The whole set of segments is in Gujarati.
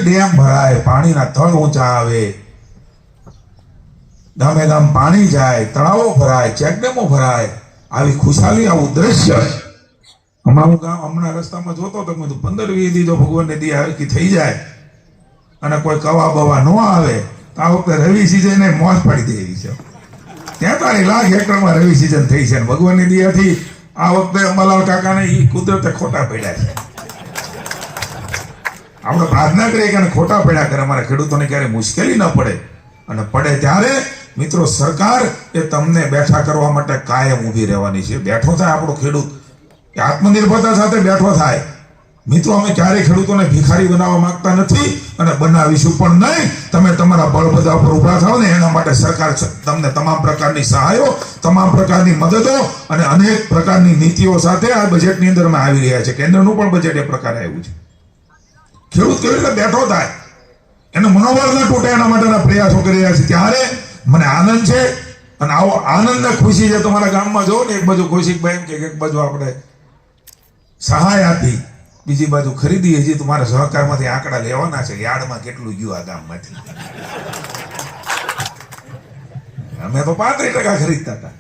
ડેમ ભરાય, પાણીના તળ ઊંચા આવે, ગામે ગામ પાણી જાય, તળાવો ભરાય, ચેકડેમો ભરાય, આવી ખુશાલી, આવું દ્રશ્ય અમારું ગામ હમણાં રસ્તામાં જોતો તો મેં 15-20 દી જો ભગવાનને દી હરકી થઈ જાય અને કોઈ કવા બવા ન આવે તો આ વખતે રવિ સિઝને મોજ પાડી દેવી છે. 43 લાખ હેક્ટરમાં રવિ સિઝન થઈ છે. ભગવાનની દયાથી આ વખતે અંબાલાલ કાકાને એ કુદરતે ખોટા પડ્યા છે. આપણે પ્રાર્થના કરીએ કે ખોટા પડ્યા કરે, અમારા ખેડૂતોને ક્યારે મુશ્કેલી ન પડે, અને પડે ત્યારે મિત્રો સરકાર એ તમને બેઠા કરવા માટે કાયમ ઊભી રહેવાની છે. બેઠો થાય આપણો ખેડૂત, આત્મનિર્ભરતા સાથે બેઠો થાય. મિત્રો અમે ક્યારેય ખેડૂતોને ભિખારી બનાવવા માંગતા નથી અને બનાવીશું પણ નહીં. તમે તમારા બળબદા પર ઉભા થાવ ને એના માટે સરકાર તમને તમામ પ્રકારની સહાયો, તમામ પ્રકારની મદદો અને અનેક પ્રકારની નીતિઓ સાથે આ બજેટની અંદર અમે આવી રહ્યા છે. કેન્દ્રનું પણ બજેટ એ પ્રકારે આવ્યું છે. ખેડૂત કેવી રીતે બેઠો થાય, એનો મનોબળ ન તૂટે એના માટેના પ્રયાસો કરી રહ્યા છે. ત્યારે મને આનંદ છે, અને આવો આનંદ ને ખુશી છે. તમારા ગામમાં જો ને એક બાજુ કૌશિકભાઈ કે એક બાજુ આપણે સહાય આપી, બીજી બાજુ ખરીદી. હજી તમારા સહકારમાંથી આંકડા લેવાના છે, યાર્ડમાં કેટલું ગયું આ ગામમાંથી. અમે તો 35% ખરીદતા હતા.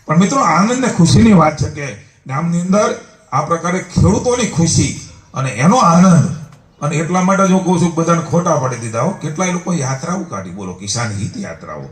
પણ મિત્રો આનંદ ને ખુશીની વાત છે કે ગામની અંદર આ પ્રકારે ખેડૂતોની ખુશી અને એનો આનંદ, અને એટલા માટે જો કહું છું બધાને ખોટા પાડી દીધા. કેટલાય લોકો યાત્રાઓ કાઢી, બોલો કિસાન હિત યાત્રાઓ.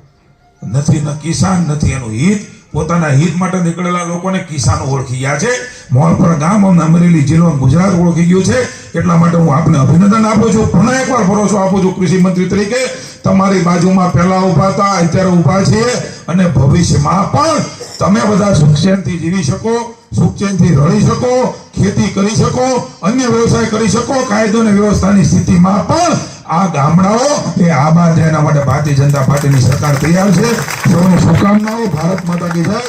નથી ન કિસાન, નથી એનું હિત. પોતાના હિત માટે નીકળેલા લોકોને કિસાનો ઓળખી ગયા છે. મોલપર ગામ અને અમરેલી જિલ્લો ગુજરાત ઓળખી ગયું છે. એટલા માટે હું આપને અભિનંદન આપું છું, પુનઃ એકવાર ભરોસો આપું છું કૃષિ મંત્રી તરીકે. તમારી બાજુમાં પહેલા ઉભા હતા, અત્યારે ઉભા છીએ, અને ભવિષ્યમાં પણ તમે બધા સુખચેનથી જીવી શકો, સુખચેનથી રળી શકો, ખેતી કરી શકો, અન્ય વ્યવસાય કરી શકો. કાયદો અને વ્યવસ્થાની સ્થિતિમાં પણ આ ગામડાઓ એ આબાદ છે. એના માટે ભારતીય જનતા પાર્ટીની સરકાર તૈયાર છે. સૌની શુભકામનાઓ. ભારત માતા કી જય.